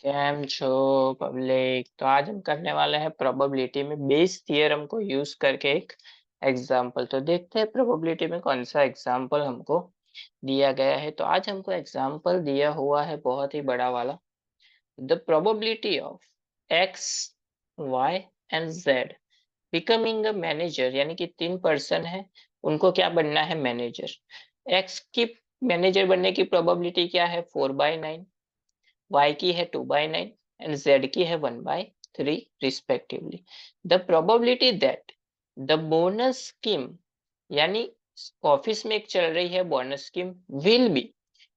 Cam छो public. तो आज हम करने वाले हैं प्रोबेबिलिटी में बेस थियरम को यूज करके एक एग्जाम्पल। तो देखते हैं प्रोबेबिलिटी में कौन सा एग्जाम्पल हमको दिया गया है। तो आज हमको एग्जाम्पल दिया हुआ है बहुत ही बड़ा वाला। The probability of X Y and Z becoming a manager, यानी कि 3 पर्सन है, उनको क्या बनना है? मैनेजर। एक्स की मैनेजर बनने की प्रोबेबिलिटी क्या है? 4/9। y की है 2/9 एंड z की है 1/3 respectively. The probability that the bonus scheme, यानी ऑफिस में एक चल रही है bonus scheme, will be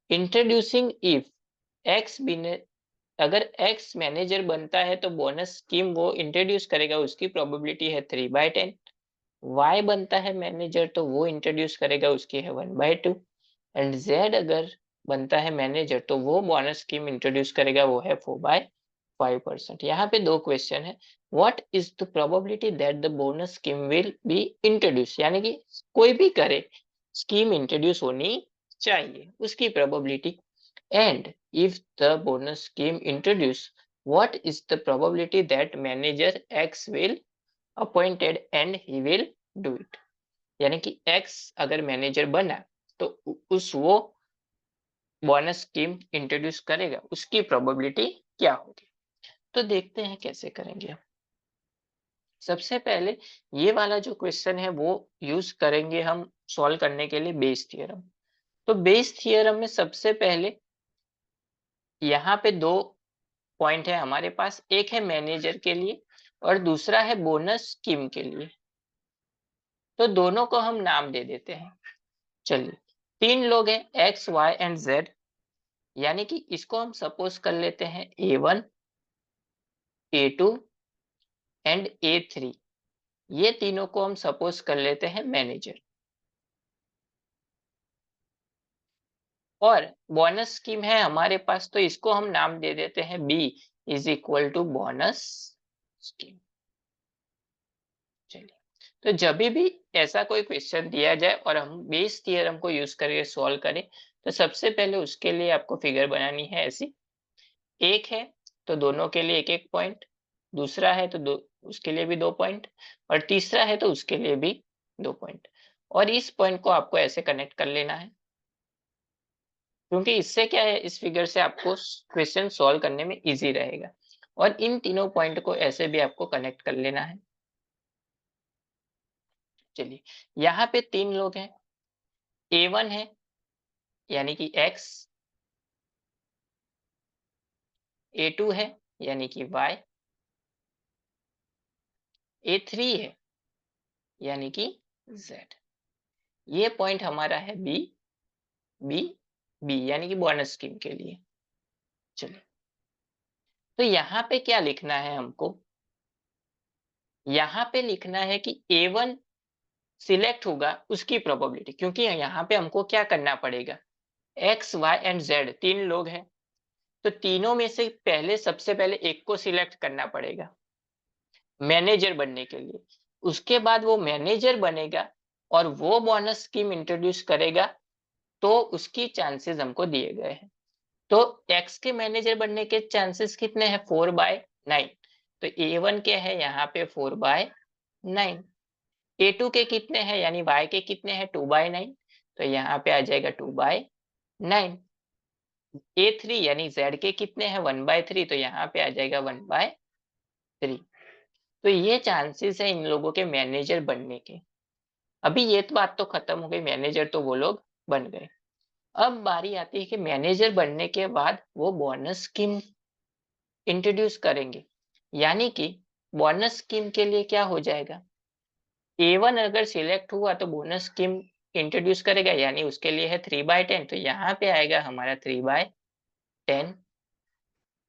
introducing if x बिने, अगर एक्स मैनेजर बनता है तो बोनस स्कीम वो इंट्रोड्यूस करेगा, उसकी प्रोबेबिलिटी है 3/10। वाई बनता है मैनेजर तो वो इंट्रोड्यूस करेगा, उसकी है 1/2। एंड जेड अगर बनता है मैनेजर तो वो बोनस स्कीम इंट्रोड्यूस करेगा, वो है 4/5%। यहाँ पे दो क्वेश्चन है। What is the probability that the bonus scheme will be introduce, यानी कि कोई भी करे स्कीम इंट्रोड्यूस होनी चाहिए, उसकी probability. And if the bonus scheme introduce, what is the probability that manager x will appointed and he will do it, यानी कि एक्स अगर मैनेजर बना तो उस वो बोनस स्कीम इंट्रोड्यूस करेगा, उसकी प्रोबेबिलिटी क्या होगी। तो देखते हैं कैसे करेंगे हम। सबसे पहले ये वाला जो क्वेश्चन है वो यूज करेंगे हम सॉल्व करने के लिए बेस थ्योरम। तो बेस थ्योरम में सबसे पहले यहाँ पे दो पॉइंट है हमारे पास, एक है मैनेजर के लिए और दूसरा है बोनस स्कीम के लिए। तो दोनों को हम नाम दे देते हैं। चलिए, 3 लोग हैं एक्स वाई एंड जेड, यानी कि इसको हम सपोज कर लेते हैं A1 A2 एंड A3। ये तीनों को हम सपोज कर लेते हैं मैनेजर। और बोनस स्कीम है हमारे पास तो इसको हम नाम दे देते हैं B is equal to bonus scheme. चलिए, तो जब भी ऐसा कोई क्वेश्चन दिया जाए और हम बेस थ्योरम को यूज करके सॉल्व करें, तो सबसे पहले उसके लिए आपको फिगर बनानी है ऐसी। एक है तो दोनों के लिए एक एक पॉइंट, दूसरा है तो दो, उसके लिए भी 2 पॉइंट, और तीसरा है तो उसके लिए भी 2 पॉइंट। और इस पॉइंट को आपको ऐसे कनेक्ट कर लेना है, क्योंकि इससे क्या है, इस फिगर से आपको क्वेश्चन सॉल्व करने में इजी रहेगा। और इन तीनों पॉइंट को ऐसे भी आपको कनेक्ट कर लेना है। चलिए, यहाँ पे 3 लोग हैं। A1 है यानी कि x, A2 है यानी कि y, A3 है यानी कि z। ये पॉइंट हमारा है बी बी बी, यानी कि बोनस स्कीम के लिए। चलिए, तो यहाँ पे क्या लिखना है हमको? यहाँ पे लिखना है कि A1 सिलेक्ट होगा उसकी प्रोबेबिलिटी, क्योंकि यहाँ पे हमको क्या करना पड़ेगा, एक्स वाई एंड जेड 3 लोग हैं, तो तीनों में से पहले सबसे पहले एक को सिलेक्ट करना पड़ेगा मैनेजर बनने के लिए। उसके बाद वो मैनेजर बनेगा और वो बोनस स्कीम इंट्रोड्यूस करेगा, तो उसकी चांसेस हमको दिए गए हैं। तो एक्स के मैनेजर बनने के चांसेस कितने हैं? 4/9। तो A1 के हैं यहाँ पे 4/9। A2 के कितने हैं, यानी y के कितने हैं? 2/9। तो यहाँ पे आ जाएगा 2/9। A3 यानी z के कितने हैं? 1/3। तो यहाँ पे आ जाएगा 1/3। तो ये चांसेस है इन लोगों के मैनेजर बनने के। अभी ये तो बात तो खत्म हो गई, मैनेजर तो वो लोग बन गए। अब बारी आती है कि मैनेजर बनने के बाद वो बोनस स्कीम इंट्रोड्यूस करेंगे, यानी कि बोनस स्कीम के लिए क्या हो जाएगा, A1 अगर सिलेक्ट हुआ तो बोनस स्कीम इंट्रोड्यूस करेगा, यानी उसके लिए है 3/10। तो यहाँ पे आएगा हमारा 3/10।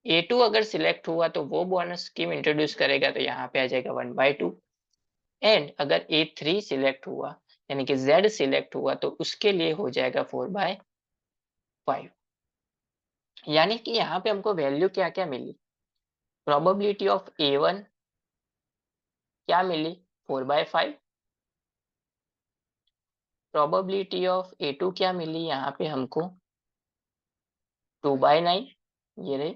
A2 अगर सिलेक्ट हुआ तो वो बोनस स्कीम इंट्रोड्यूस करेगा, तो यहाँ पे आ जाएगा 1/2। एंड अगर A3 सिलेक्ट हुआ यानी कि Z सिलेक्ट हुआ तो उसके लिए हो जाएगा 4/5। यानी कि यहाँ पे हमको वैल्यू क्या क्या मिली, प्रोबेबिलिटी ऑफ A1 क्या मिली? 4/5। प्रोबेबिलिटी ऑफ A2 क्या मिली यहाँ पे हमको? 2/9। ये रही।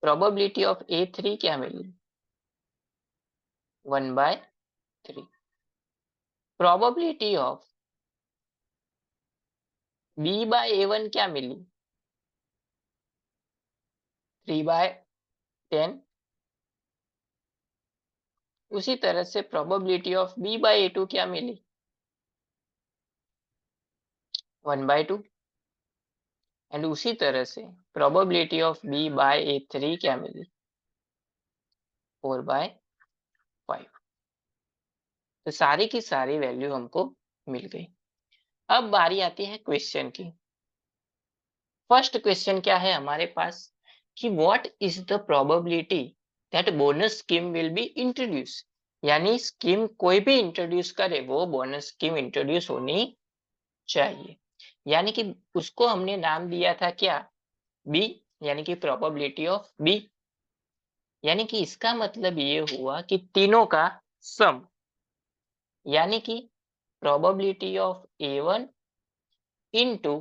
प्रोबेबिलिटी ऑफ A3 क्या मिली? 1/3। प्रोबेबिलिटी ऑफ B/A1 क्या मिली? 3/10। उसी तरह से प्रोबेबिलिटी ऑफ B/A2 क्या मिली? 1/2। एंड उसी तरह से प्रोबेबिलिटी ऑफ B/A3 क्या मिली? 4/5। तो सारी की सारी वैल्यू हमको मिल गई। अब बारी आती है क्वेश्चन की। फर्स्ट क्वेश्चन क्या है हमारे पास कि what is the probability that bonus scheme will be introduce, यानी स्कीम कोई भी इंट्रोड्यूस करे वो बोनस स्कीम इंट्रोड्यूस होनी चाहिए। यानी कि उसको हमने नाम दिया था क्या? बी, यानी कि प्रोबेबिलिटी ऑफ बी। यानी कि इसका मतलब ये हुआ कि तीनों का सम, यानी कि probability of A1 into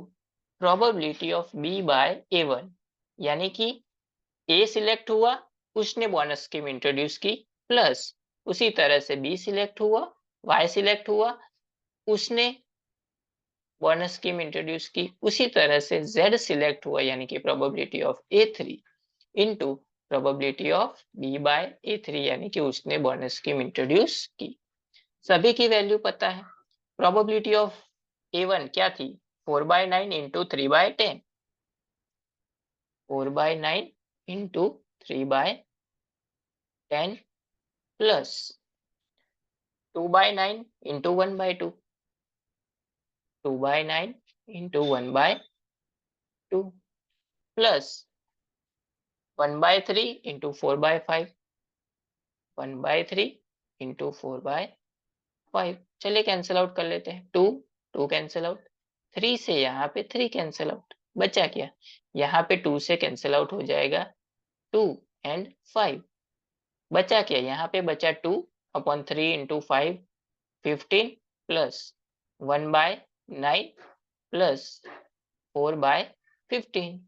probability of B/A1, यानी कि ए सिलेक्ट हुआ, उसने बोनस स्कीम इंट्रोड्यूस की, प्लस उसी तरह से बी सिलेक्ट हुआ, वाई सिलेक्ट हुआ, उसने बोनस स्कीम इंट्रोड्यूस की, उसी तरह से जेड सिलेक्ट हुआ, यानी कि probability of A3 into probability of B/A3, यानी कि उसने बोनस स्कीम इंट्रोड्यूस की। सभी की वैल्यू पता है। प्रोबेबिलिटी ऑफ A1 क्या थी? 4/9 into 3/10। 4/9 into 3/10 plus 2/9 into 1/2। 2/9 into 1/2 plus 1/3 into 4/5। 1/3 into 4/5। चलिए कैंसिल आउट कर लेते हैं। 2 2 कैंसिल आउट, 3 से यहाँ पे 3 कैंसिल आउट, बचा क्या? यहाँ पे 2 से कैंसिल आउट हो जाएगा 2 एंड 5। बचा क्या? यहाँ पे बचा 2/3 इंटू 5, 15 प्लस 1/9 प्लस 4/15।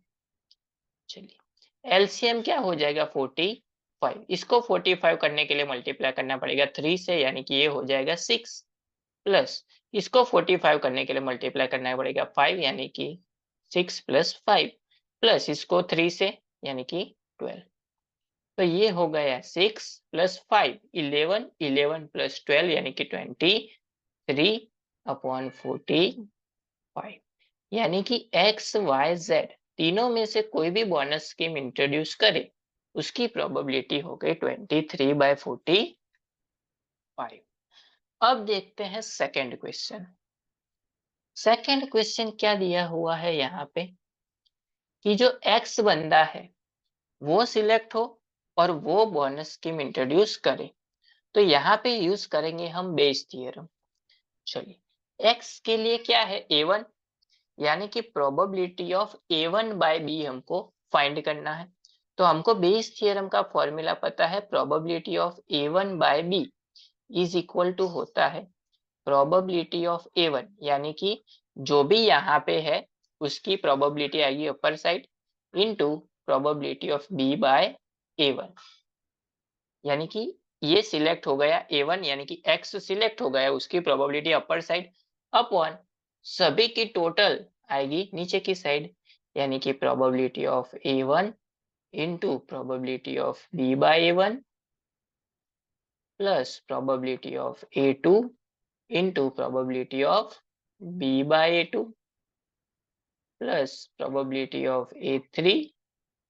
चलिए एलसीएम क्या हो जाएगा? 45। इसको 45 करने के लिए मल्टीप्लाई करना पड़ेगा 3 से, यानी कि ये हो जाएगा 6, प्लस इसको 45 करने के लिए मल्टीप्लाई करना पड़ेगा 5, यानी कि 6 प्लस 5, प्लस इसको 3 से, यानी कि 12। तो ये हो गया 6 प्लस 5 11, 11 प्लस 12 यानी कि 23/45। यानी कि एक्स वाई जेड तीनों में से कोई भी बोनस स्कीम इंट्रोड्यूस करे उसकी प्रोबेबिलिटी हो गई 23/45। अब देखते हैं सेकंड क्वेश्चन। सेकंड क्वेश्चन क्या दिया हुआ है यहाँ पे कि जो एक्स बंदा है वो सिलेक्ट हो और वो बोनस स्कीम इंट्रोड्यूस करे। तो यहाँ पे यूज करेंगे हम बेस थ्योरम। चलिए एक्स के लिए क्या है? A1, यानी कि प्रोबेबिलिटी ऑफ A1/B हमको फाइंड करना है। तो हमको बेस थ्योरम का फॉर्मूला पता है। Probability of A1/B is equal to होता है प्रोबेबिलिटी ऑफ A1, यानी कि जो भी यहाँ पे है उसकी प्रोबेबिलिटी आएगी upper side into probability of B/A1, यानी कि ये सिलेक्ट हो गया A1, यानी कि X सिलेक्ट हो गया, उसकी प्रोबेबिलिटी अपर साइड अपॉन सभी की टोटल आएगी नीचे की साइड, यानी कि probability of A1 into probability of B/A1 plus probability of A2 into probability of B/A2 plus probability of A3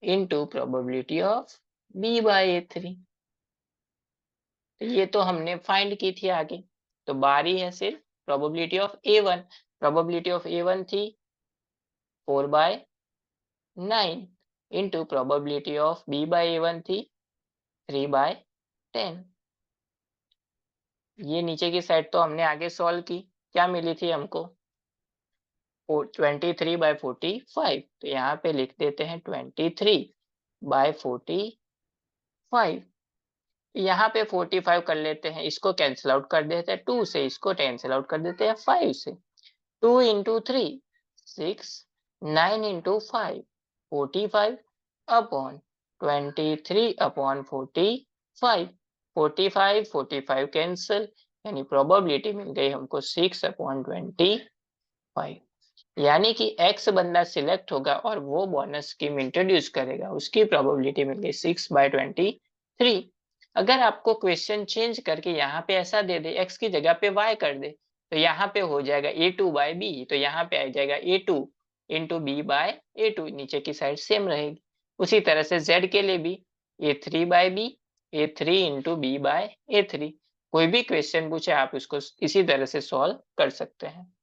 into probability of B/A3। तो ये तो हमने फाइंड की थी आगे। तो बारी है सिर्फ probability of A1। Probability of A1 थी 4/9 इंटू प्रोबेबिलिटी ऑफ B/A1 थी 3/10। ये नीचे की साइड तो हमने आगे सॉल्व की, क्या मिली थी हमको? 23/45। तो यहाँ पे लिख देते हैं 23/45। यहाँ पे 45 कर लेते हैं, इसको कैंसिल आउट कर देते हैं 2 से, इसको कैंसिल आउट कर देते हैं 5 से। 2 इंटू 3 6, 9 इंटू 5 45 अपॉन 23/45। 45 कैंसिल, यानी प्रोबेबिलिटी मिल गई हमको 6/25। यानी कि एक्स बंदा सिलेक्ट होगा और वो बोनस स्कीम इंट्रोड्यूस करेगा, उसकी प्रोबेबिलिटी मिल गई 6/23। अगर आपको क्वेश्चन चेंज करके यहाँ पे ऐसा दे दे, एक्स की जगह पे वाई कर दे, तो यहाँ पे हो जाएगा A2/B, तो यहाँ पे आ जाएगा A2 इंटू B/A2, नीचे की साइड सेम रहेगी। उसी तरह से Z के लिए भी A3/B, A3 इंटू B/A3। कोई भी क्वेश्चन पूछे आप इसको इसी तरह से सॉल्व कर सकते हैं।